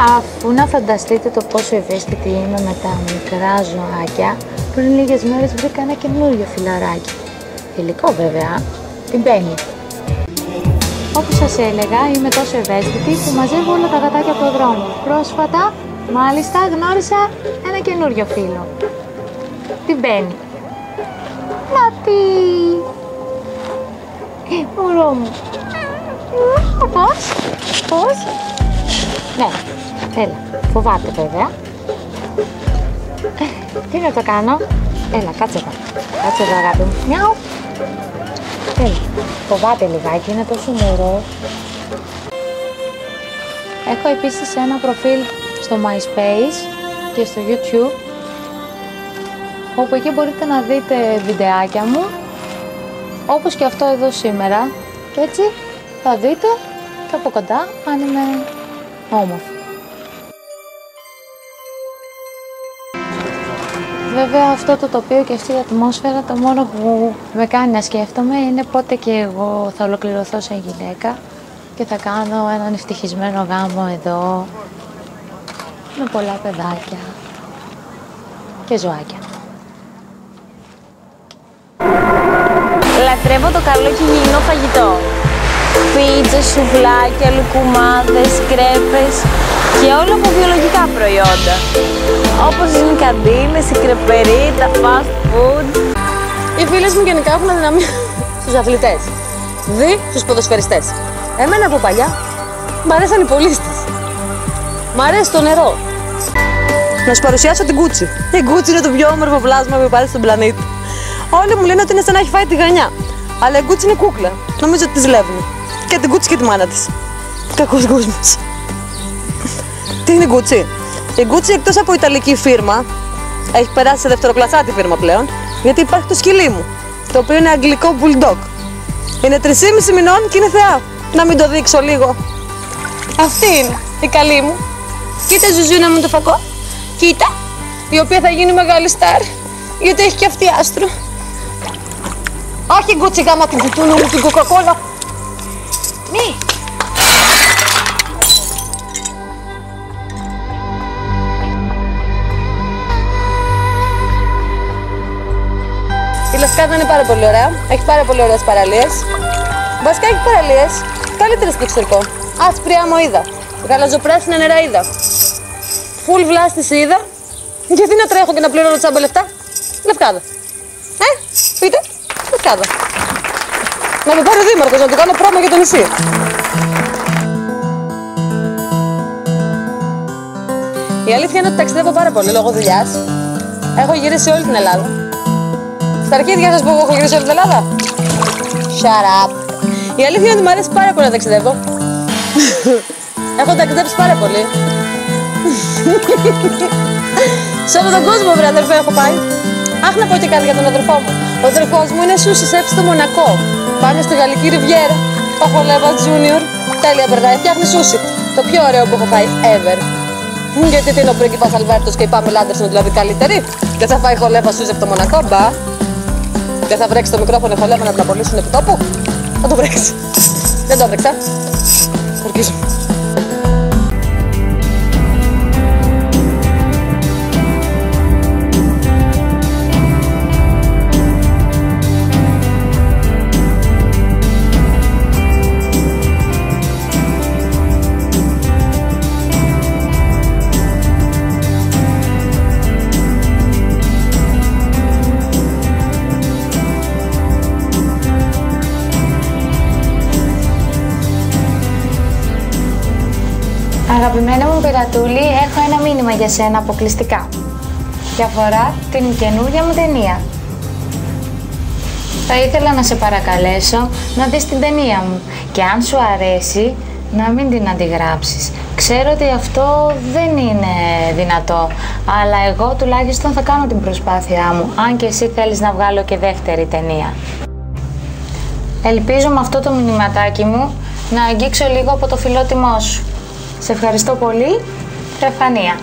Αφού να φανταστείτε το πόσο ευαίσθητη είμαι με τα μικρά ζωάκια, πριν λίγες μέρες βρήκα ένα καινούριο φιλαράκι. Υλικό βέβαια, την Penny. Όπως σας έλεγα, είμαι τόσο ευαίσθητη που μαζεύω όλα τα γατάκια από τον δρόμο. Πρόσφατα, μάλιστα, γνώρισα ένα καινούριο φίλο. Την Penny. Νάτι! Μωρό μου. Πώς? Ναι, έλα. Φοβάται βέβαια. Τι να το κάνω? Έλα, κάτσε εδώ. Κάτσε εδώ, αγάπη μου. Μιαου. Έλα. Φοβάται λιγάκι, είναι τόσο μωρό. Έχω επίσης ένα προφίλ στο MySpace και στο YouTube, όπου εκεί μπορείτε να δείτε βιντεάκια μου, όπως και αυτό εδώ σήμερα. Και έτσι θα δείτε και από κοντά αν είμαι όμορφη. Βέβαια αυτό το τοπίο και αυτή η ατμόσφαιρα, το μόνο που με κάνει να σκέφτομαι είναι πότε και εγώ θα ολοκληρωθώ σαν γυναίκα και θα κάνω έναν ευτυχισμένο γάμο εδώ με πολλά παιδάκια και ζωάκια. Λατρεύω το καλό και υγιεινό φαγητό. Πίτσες, σουβλάκια, λουκουμάδες, κρέπες και όλα από βιολογικά προϊόντα. Όπως οι καντίνες, οι κρεπεροί, τα fast food. Οι φίλες μου γενικά έχουν αδυναμία στους αθλητές, δι στους ποδοσφαιριστές. Εμένα από παλιά μ' αρέσαν οι πολίστες. Μ' αρέσει το νερό. Να σου παρουσιάσω την Gucci. Η Gucci είναι το πιο όμορφο πλάσμα που υπάρχει στον πλανήτη. Όλοι μου λένε ότι είναι σαν να έχει φάει τη γανιά. Αλλά η Gucci είναι κούκλα. Νομίζω ότι τη ζηλεύουν. Και την Gucci και τη μάνα της. Κακός κόσμος. Τι είναι η Gucci? Η Gucci, εκτός από ιταλική φίρμα, έχει περάσει σε δευτεροκλασσάτη φίρμα πλέον, γιατί υπάρχει το σκυλί μου, το οποίο είναι αγγλικό bulldog. Είναι 3,5 μηνών και είναι θεά. Να μην το δείξω λίγο? Αυτή είναι η καλή μου. Κοίτα Ζουζούνα μου το φακό. Κοίτα, η οποία θα γίνει μεγάλη στάρ, γιατί έχει και αυτή άστρο. Όχι Gucci γάμα την κουτούνα μου, την κοκακόλα. Μη. Η Λευκάδα είναι πάρα πολύ ωραία. Έχει πάρα πολύ ωραίες παραλίες. Βασικά έχει παραλίες καλύτερες και εξωτερικό. Άσπρη άμμο είδα. Γαλαζοπράσινα νερά είδα. Φουλ βλάστηση είδα. Γιατί να τρέχω και να πληρώνω τσάμπα λεφτά? Λευκάδα. Πείτε. Λευκάδα. Να με πάρει ο δήμαρχος να του κάνω πρόμο για το νησί. Η αλήθεια είναι ότι ταξιδεύω πάρα πολύ λόγω δουλειάς. Έχω γυρίσει όλη την Ελλάδα. Στα αρχίδια σας που έχω γυρίσει όλη την Ελλάδα. Shut up. Η αλήθεια είναι ότι μου αρέσει πάρα πολύ να ταξιδεύω. Έχω ταξιδέψει πάρα πολύ. Σε όλο τον κόσμο, βρε αδερφέ, έχω πάει. Αχ, να πω και κάτι για τον αδερφό μου. Ο αδερφός μου είναι σούσι σεφ στο Μονακό. Πάμε στη Γαλλική Ριβιέρα. Ο Χολέβα Junior. Τέλεια περνάει, φτιάχνει σούσι. Το πιο ωραίο που έχω πάει ever. Γιατί τι είναι ο πρίγκιπας Αλβέρτος και οι Πάμελα Άντερσον δηλαδή καλύτεροι? Και θα φάει Χολέβα σούσι από το Μονακό, μπα. Και θα βρέξει το μικρόφωνο Χολέβα να την απολύσουν επί τόπου. Θα το βρέξει. Δεν το βρέξα. Ορκίζω. Αγαπημένα μου Περατούλη, έχω ένα μήνυμα για σένα αποκλειστικά. Και αφορά την καινούργια μου ταινία. Θα ήθελα να σε παρακαλέσω να δεις την ταινία μου και αν σου αρέσει να μην την αντιγράψεις. Ξέρω ότι αυτό δεν είναι δυνατό, αλλά εγώ τουλάχιστον θα κάνω την προσπάθειά μου, αν και εσύ θέλεις να βγάλω και δεύτερη ταινία. Ελπίζω με αυτό το μηνυματάκι μου να αγγίξω λίγο από το φιλότιμό σου. Σε ευχαριστώ πολύ, Στεφανία.